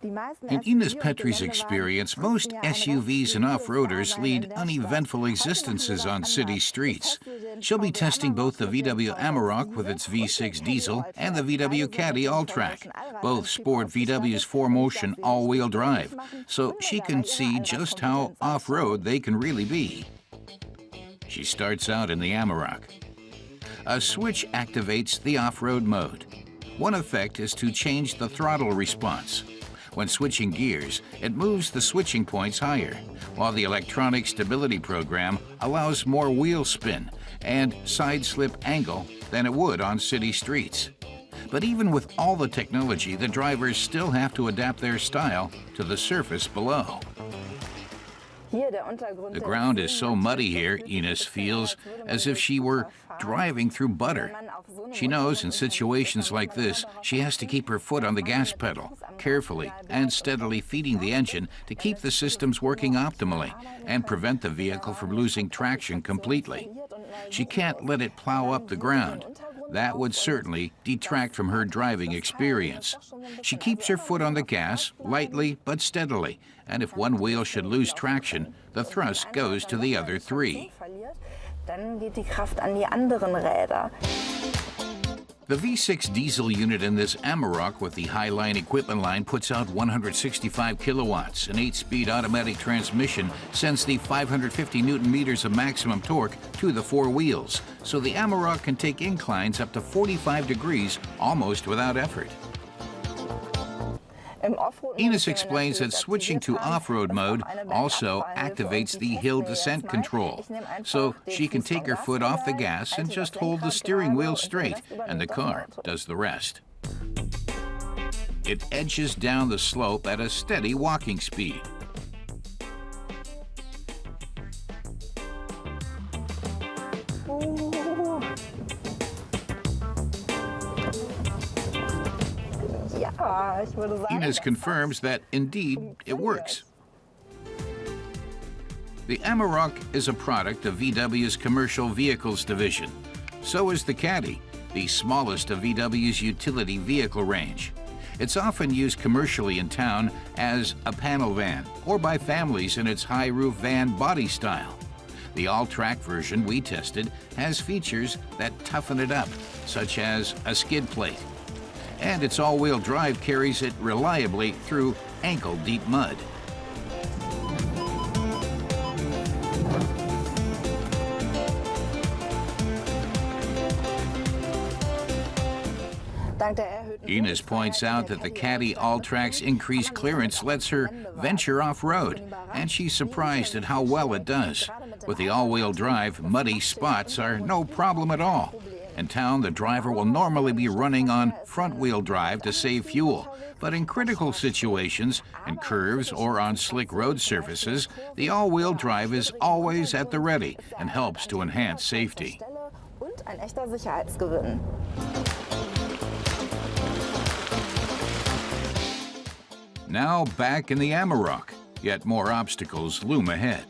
In Ines Petri's experience, most SUVs and off-roaders lead uneventful existences on city streets. She'll be testing both the VW Amarok with its V6 diesel and the VW Caddy all-track. Both sport VW's 4Motion all-wheel drive, so she can see just how off-road they can really be. She starts out in the Amarok. A switch activates the off-road mode. One effect is to change the throttle response. When switching gears, it moves the switching points higher, while the electronic stability program allows more wheel spin and side slip angle than it would on city streets. But even with all the technology, the drivers still have to adapt their style to the surface below. The ground is so muddy here, Ines feels as if she were driving through butter. She knows in situations like this, she has to keep her foot on the gas pedal, carefully and steadily feeding the engine to keep the systems working optimally and prevent the vehicle from losing traction completely. She can't let it plow up the ground. That would certainly detract from her driving experience. She keeps her foot on the gas, lightly but steadily, and if one wheel should lose traction, the thrust goes to the other three. The V6 diesel unit in this Amarok with the Highline equipment line puts out 165 kilowatts. An 8-speed automatic transmission sends the 550 newton-meters of maximum torque to the four wheels, so the Amarok can take inclines up to 45 degrees almost without effort. Ines explains that switching to off-road mode also activates the hill descent control, so she can take her foot off the gas and just hold the steering wheel straight, and the car does the rest. It edges down the slope at a steady walking speed. Ines confirms that, indeed, it works. The Amarok is a product of VW's Commercial Vehicles division. So is the Caddy, the smallest of VW's utility vehicle range. It's often used commercially in town as a panel van or by families in its high-roof van body style. The all-track version we tested has features that toughen it up, such as a skid plate. And its all-wheel drive carries it reliably through ankle-deep mud. Ines points out that the Caddy all-track's increased clearance lets her venture off-road, and she's surprised at how well it does. With the all-wheel drive, muddy spots are no problem at all. In town, the driver will normally be running on front-wheel drive to save fuel, but in critical situations, in curves or on slick road surfaces, the all-wheel drive is always at the ready and helps to enhance safety. Now back in the Amarok, yet more obstacles loom ahead.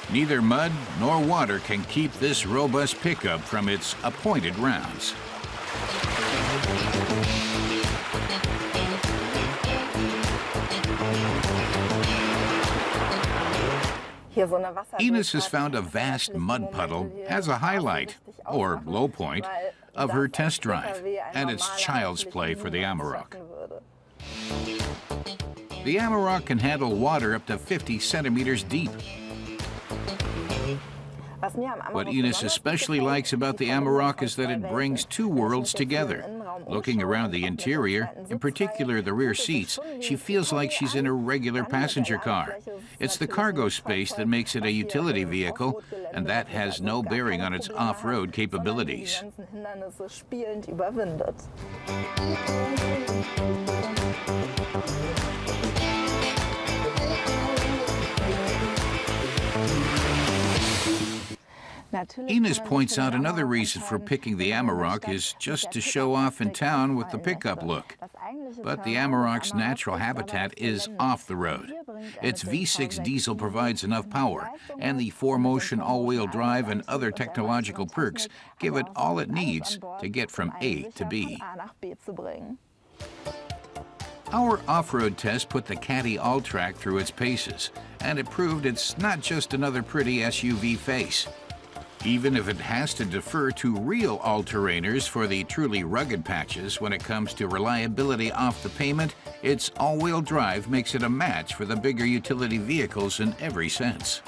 Neither mud nor water can keep this robust pickup from its appointed rounds. Ines has found a vast mud puddle as a highlight, or low point, of her test drive, and it's child's play for the Amarok. The Amarok can handle water up to 50 centimeters deep. What Ines especially likes about the Amarok is that it brings two worlds together. Looking around the interior, in particular the rear seats, she feels like she's in a regular passenger car. It's the cargo space that makes it a utility vehicle, and that has no bearing on its off-road capabilities. Ines points out another reason for picking the Amarok is just to show off in town with the pickup look. But the Amarok's natural habitat is off the road. Its V6 diesel provides enough power, and the 4-motion all-wheel drive and other technological perks give it all it needs to get from A to B. Our off-road test put the Caddy All-Track through its paces, and it proved it's not just another pretty SUV face. Even if it has to defer to real all-terrainers for the truly rugged patches when it comes to reliability off the pavement, its all-wheel drive makes it a match for the bigger utility vehicles in every sense.